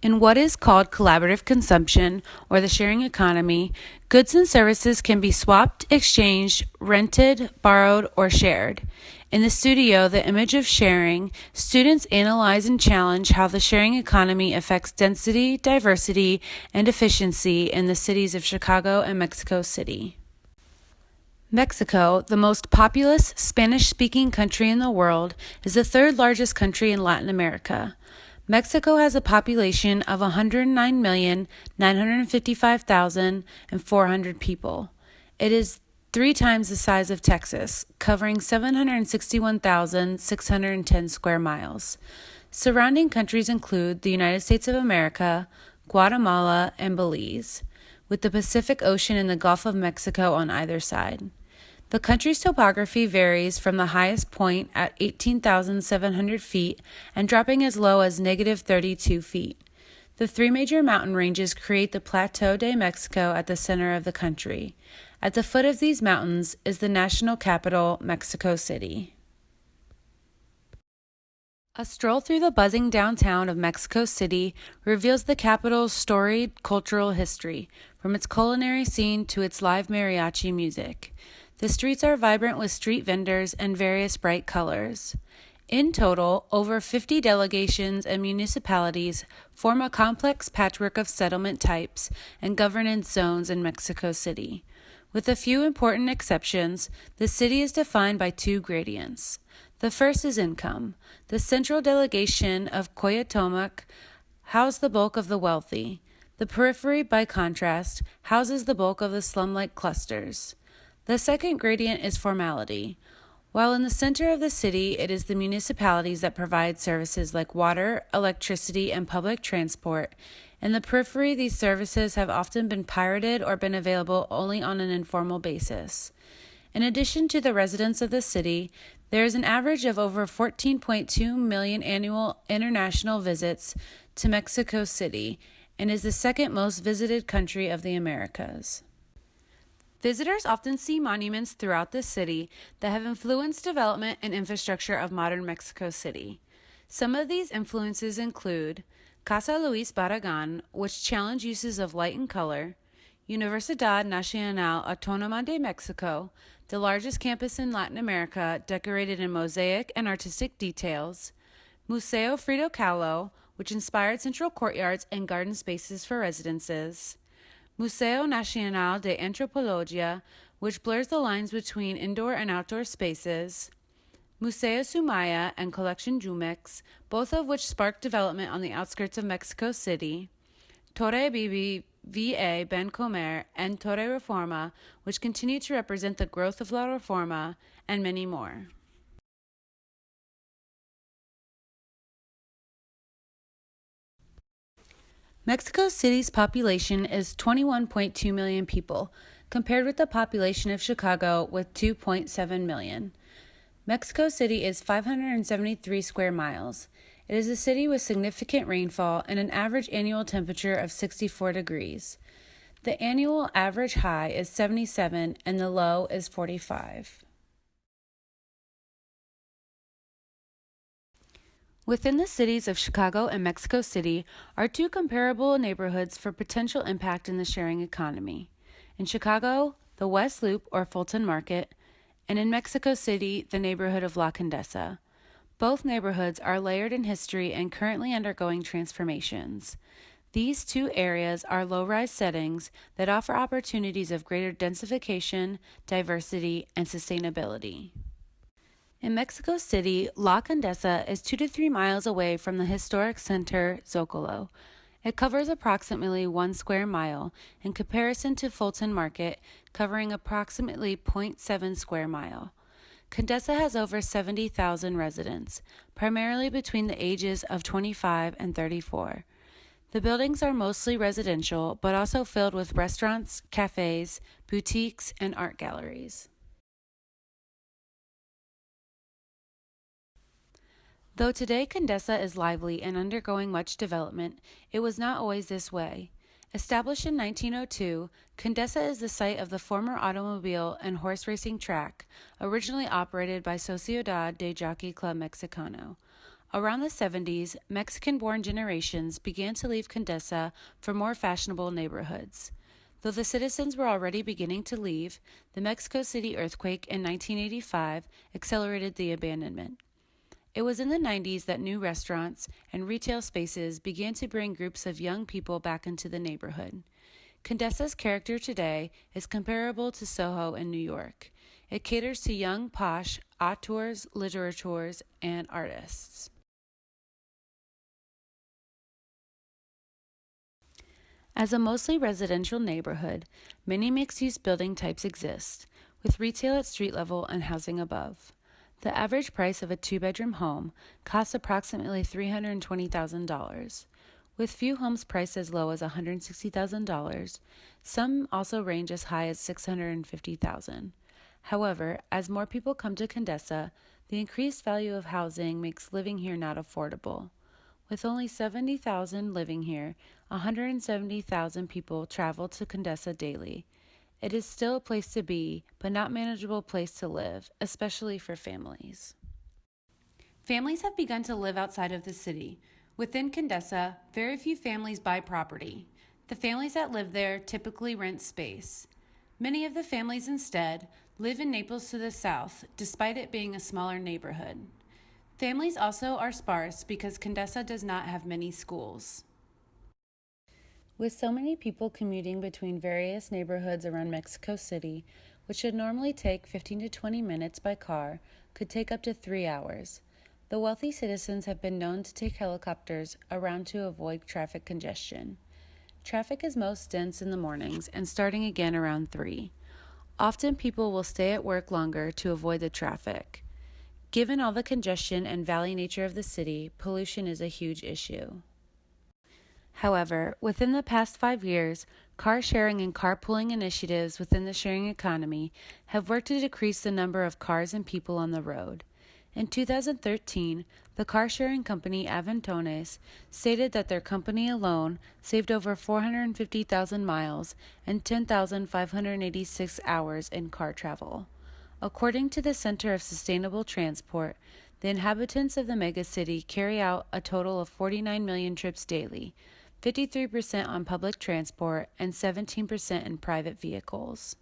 In what is called collaborative consumption, or the sharing economy, goods and services can be swapped, exchanged, rented, borrowed, or shared. In the studio, The Image of Sharing, students analyze and challenge how the sharing economy affects density, diversity, and efficiency in the cities of Chicago and Mexico City. Mexico, the most populous Spanish-speaking country in the world, is the third largest country in Latin America. Mexico has a population of 109,955,400 people. It is 3 times the size of Texas, covering 761,610 square miles. Surrounding countries include the United States of America, Guatemala, and Belize, with the Pacific Ocean and the Gulf of Mexico on either side. The country's topography varies from the highest point at 18,700 feet and dropping as low as negative 32 feet. The 3 major mountain ranges create the Plateau de Mexico at the center of the country. At the foot of these mountains is the national capital, Mexico City. A stroll through the buzzing downtown of Mexico City reveals the capital's storied cultural history, from its culinary scene to its live mariachi music. The streets are vibrant with street vendors and various bright colors. In total, over 50 delegations and municipalities form a complex patchwork of settlement types and governance zones in Mexico City. With a few important exceptions, the city is defined by 2 gradients. The first is income. The central delegation of Coyotomac houses the bulk of the wealthy. The periphery, by contrast, houses the bulk of the slum-like clusters. The second gradient is formality. While in the center of the city, it is the municipalities that provide services like water, electricity, and public transport. In the periphery, these services have often been pirated or been available only on an informal basis. In addition to the residents of the city, there is an average of over 14.2 million annual international visits to Mexico City and is the second most visited country of the Americas. Visitors often see monuments throughout the city that have influenced development and infrastructure of modern Mexico City. Some of these influences include Casa Luis Barragan, which challenged uses of light and color; Universidad Nacional Autónoma de Mexico, the largest campus in Latin America decorated in mosaic and artistic details; Museo Frida Kahlo, which inspired central courtyards and garden spaces for residences; Museo Nacional de Antropología, which blurs the lines between indoor and outdoor spaces; Museo Sumaya and Collection Jumex, both of which sparked development on the outskirts of Mexico City; Torre Bibi Va Ben Comer, and Torre Reforma, which continue to represent the growth of La Reforma, and many more. Mexico City's population is 21.2 million people, compared with the population of Chicago with 2.7 million. Mexico City is 573 square miles. It is a city with significant rainfall and an average annual temperature of 64 degrees. The annual average high is 77 and the low is 45. Within the cities of Chicago and Mexico City are 2 comparable neighborhoods for potential impact in the sharing economy. In Chicago, the West Loop or Fulton Market, and in Mexico City, the neighborhood of La CONDESA. Both neighborhoods are layered in history and currently undergoing transformations. These 2 areas are low-rise settings that offer opportunities of greater densification, diversity, and sustainability. In Mexico City, La CONDESA is 2 to 3 miles away from the historic center, Zocalo. It covers approximately 1 square mile, in comparison to Fulton Market, covering approximately 0.7 square mile. CONDESA has over 70,000 residents, primarily between the ages of 25 and 34. The buildings are mostly residential, but also filled with restaurants, cafes, boutiques, and art galleries. Though today CONDESA is lively and undergoing much development, it was not always this way. Established in 1902, CONDESA is the site of the former automobile and horse racing track, originally operated by Sociedad de Jockey Club Mexicano. Around the 70s, Mexican-born generations began to leave CONDESA for more fashionable neighborhoods. Though the citizens were already beginning to leave, the Mexico City earthquake in 1985 accelerated the abandonment. It was in the 90s that new restaurants and retail spaces began to bring groups of young people back into the neighborhood. CONDESA's character today is comparable to Soho in New York. It caters to young, posh auteurs, litterateurs, and artists. As a mostly residential neighborhood, many mixed-use building types exist, with retail at street level and housing above. The average price of a two-bedroom home costs approximately $320,000. With few homes priced as low as $160,000, some also range as high as $650,000. However, as more people come to CONDESA, the increased value of housing makes living here not affordable. With only 70,000 living here, 170,000 people travel to CONDESA daily. It is still a place to be, but not a manageable place to live, especially for families. Families have begun to live outside of the city. Within CONDESA, very few families buy property. The families that live there typically rent space. Many of the families instead live in Naples to the south, despite it being a smaller neighborhood. Families also are sparse because CONDESA does not have many schools. With so many people commuting between various neighborhoods around Mexico City, which should normally take 15 to 20 minutes by car, could take up to 3 hours. The wealthy citizens have been known to take helicopters around to avoid traffic congestion. Traffic is most dense in the mornings and starting again around 3. Often people will stay at work longer to avoid the traffic. Given all the congestion and valley nature of the city, pollution is a huge issue. However, within the past 5 years, car sharing and carpooling initiatives within the sharing economy have worked to decrease the number of cars and people on the road. In 2013, the car-sharing company Ivanovic stated that their company alone saved over 450,000 miles and 10,586 hours in car travel. According to the Center of Sustainable Transport, the inhabitants of the megacity carry out a total of 49 million trips daily, 53% on public transport and 17% in private vehicles.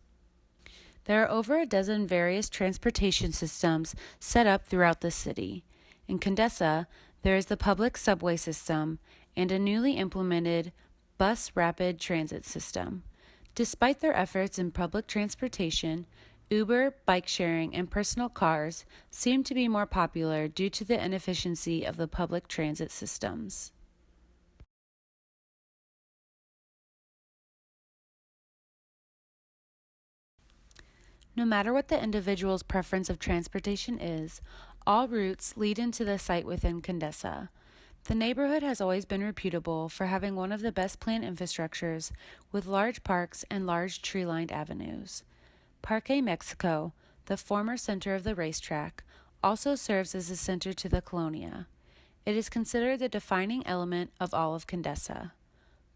There are over a dozen various transportation systems set up throughout the city. In CONDESA, there is the public subway system and a newly implemented bus rapid transit system. Despite their efforts in public transportation, Uber, bike sharing, and personal cars seem to be more popular due to the inefficiency of the public transit systems. No matter what the individual's preference of transportation is, all routes lead into the site within CONDESA. The neighborhood has always been reputable for having one of the best planned infrastructures with large parks and large tree-lined avenues. Parque Mexico, the former center of the racetrack, also serves as a center to the colonia. It is considered the defining element of all of CONDESA.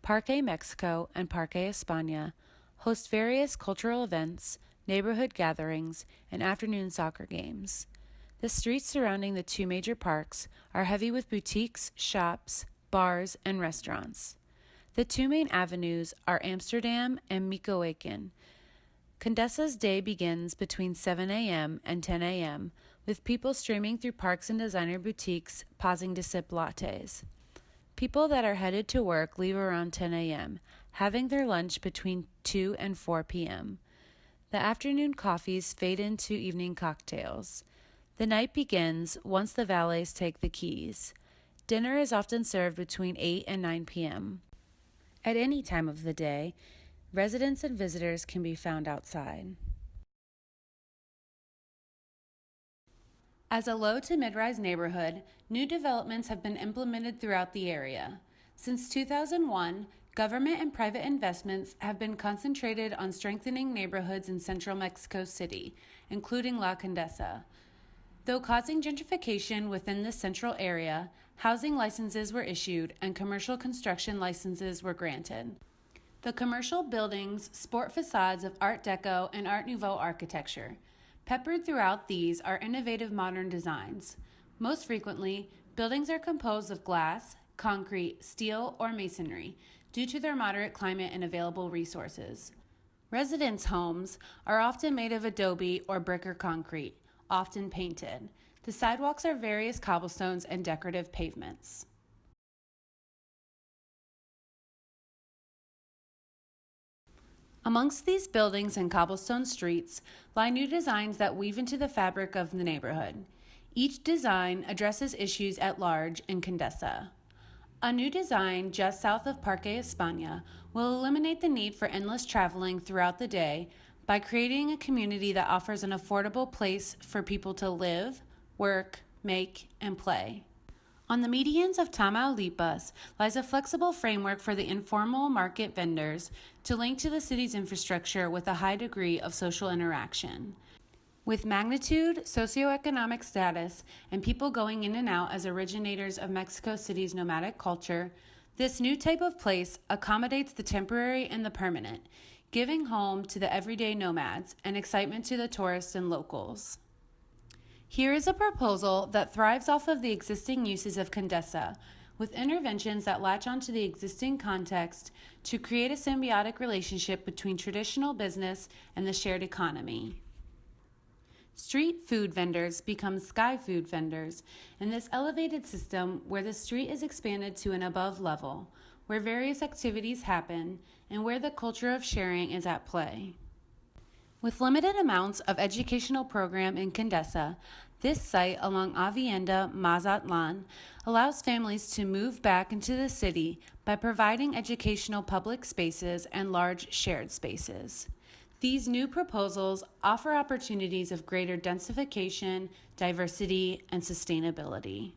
Parque Mexico and Parque España host various cultural events, neighborhood gatherings, and afternoon soccer games. The streets surrounding the two major parks are heavy with boutiques, shops, bars, and restaurants. The two main avenues are Amsterdam and Michoacán. CONDESA's day begins between 7 a.m. and 10 a.m., with people streaming through parks and designer boutiques, pausing to sip lattes. People that are headed to work leave around 10 a.m., having their lunch between 2 and 4 p.m. The afternoon coffees fade into evening cocktails. The night begins once the valets take the keys. Dinner is often served between 8 and 9 p.m. At any time of the day, residents and visitors can be found outside. As a low to mid-rise neighborhood, new developments have been implemented throughout the area. Since 2001, government and private investments have been concentrated on strengthening neighborhoods in central Mexico City, including La CONDESA. Though causing gentrification within the central area, housing licenses were issued and commercial construction licenses were granted. The commercial buildings sport facades of Art Deco and Art Nouveau architecture. Peppered throughout these are innovative modern designs. Most frequently, Buildings are composed of glass, concrete, steel, or masonry due to their moderate climate and available resources. Residence homes are often made of adobe or brick or concrete, often painted. The sidewalks are various cobblestones and decorative pavements. Amongst these buildings and cobblestone streets lie new designs that weave into the fabric of the neighborhood. Each design addresses issues at large in CONDESA. A new design just south of Parque España will eliminate the need for endless traveling throughout the day by creating a community that offers an affordable place for people to live, work, make, and play. On the medians of Tamaulipas lies a flexible framework for the informal market vendors to link to the city's infrastructure with a high degree of social interaction. With magnitude, socioeconomic status, and people going in and out as originators of Mexico City's nomadic culture, this new type of place accommodates the temporary and the permanent, giving home to the everyday nomads and excitement to the tourists and locals. Here is a proposal that thrives off of the existing uses of CONDESA, with interventions that latch onto the existing context to create a symbiotic relationship between traditional business and the shared economy. Street food vendors become sky food vendors in this elevated system where the street is expanded to an above level, where various activities happen, and where the culture of sharing is at play. With limited amounts of educational program in CONDESA, this site along Avenida Mazatlan allows families to move back into the city by providing educational public spaces and large shared spaces. These new proposals offer opportunities of greater densification, diversity, and sustainability.